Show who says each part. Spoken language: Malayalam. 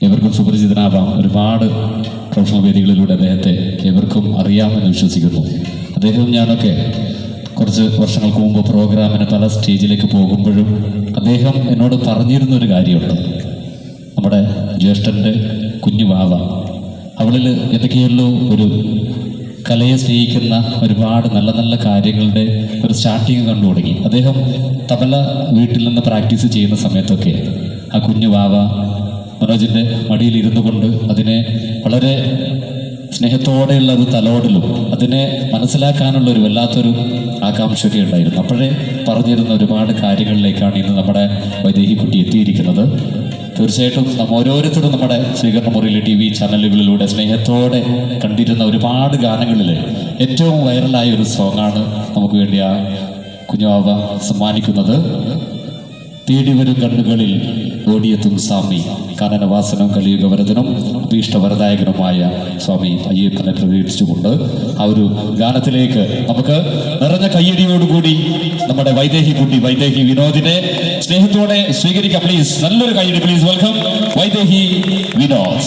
Speaker 1: ഏവർക്കും സുപരിചിതനാവാം. ഒരുപാട് പ്രൊഫഷണൽ വേദികളിലൂടെ അദ്ദേഹത്തെ ഏവർക്കും അറിയാമെന്ന് വിശ്വസിക്കുന്നു. അദ്ദേഹവും ഞാനൊക്കെ കുറച്ച് വർഷങ്ങൾക്ക് മുമ്പ് പ്രോഗ്രാമിന് പല സ്റ്റേജിലേക്ക് പോകുമ്പോഴും അദ്ദേഹം എന്നോട് പറഞ്ഞിരുന്നൊരു കാര്യമുണ്ട്. നമ്മുടെ ജ്യേഷ്ഠൻ്റെ കുഞ്ഞു വാവ, അവളിൽ എന്തൊക്കെയല്ലോ ഒരു കലയെ സ്നേഹിക്കുന്ന ഒരുപാട് നല്ല നല്ല കാര്യങ്ങളുടെ ഒരു സ്റ്റാർട്ടിങ് കണ്ടു തുടങ്ങി. അദ്ദേഹം തബല വീട്ടിൽ നിന്ന് പ്രാക്ടീസ് ചെയ്യുന്ന സമയത്തൊക്കെ ആ കുഞ്ഞു വാവ മനോജിൻ്റെ മടിയിൽ ഇരുന്നു കൊണ്ട് അതിനെ വളരെ സ്നേഹത്തോടെയുള്ള ഒരു തലോടലും അതിനെ മനസ്സിലാക്കാനുള്ള ഒരു വല്ലാത്തൊരു ആകാംക്ഷയൊക്കെ ഉണ്ടായിരുന്നു. അപ്പോഴേ പറഞ്ഞിരുന്ന ഒരുപാട് കാര്യങ്ങളിലേക്കാണ് ഇന്ന് നമ്മുടെ വൈദേഹിക്കുട്ടി എത്തിയിരിക്കുന്നത്. തീർച്ചയായിട്ടും നാം ഓരോരുത്തരും നമ്മുടെ സ്വീകരണ മുറിയിലെ TV ചാനലുകളിലൂടെ സ്നേഹത്തോടെ കണ്ടിരുന്ന ഒരുപാട് ഗാനങ്ങളിൽ ഏറ്റവും വൈറലായ ഒരു സോങ്ങാണ് നമുക്ക് വേണ്ടി ആ കുഞ്ഞുവാവ സമ്മാനിക്കുന്നത്. തേടിവരും കണ്ണുകളിൽ ഓടിയെത്തും സ്വാമി കാനനവാസനം കലിയുഗവരദനും അഭീഷ്ടവരദായകനുമായ സ്വാമി അയ്യപ്പനെ പ്രകീർത്തിച്ചുകൊണ്ട് ആ ഒരു ഗാനത്തിലേക്ക് നമുക്ക് നിറഞ്ഞ കയ്യടിയോടുകൂടി നമ്മുടെ വൈദേഹിക്കുട്ടി വൈദേഹി വിനോദിനെ സ്നേഹത്തോടെ സ്വീകരിക്കാം. പ്ലീസ് നല്ലൊരു കയ്യടി. Please welcome Vaidehi Vinod.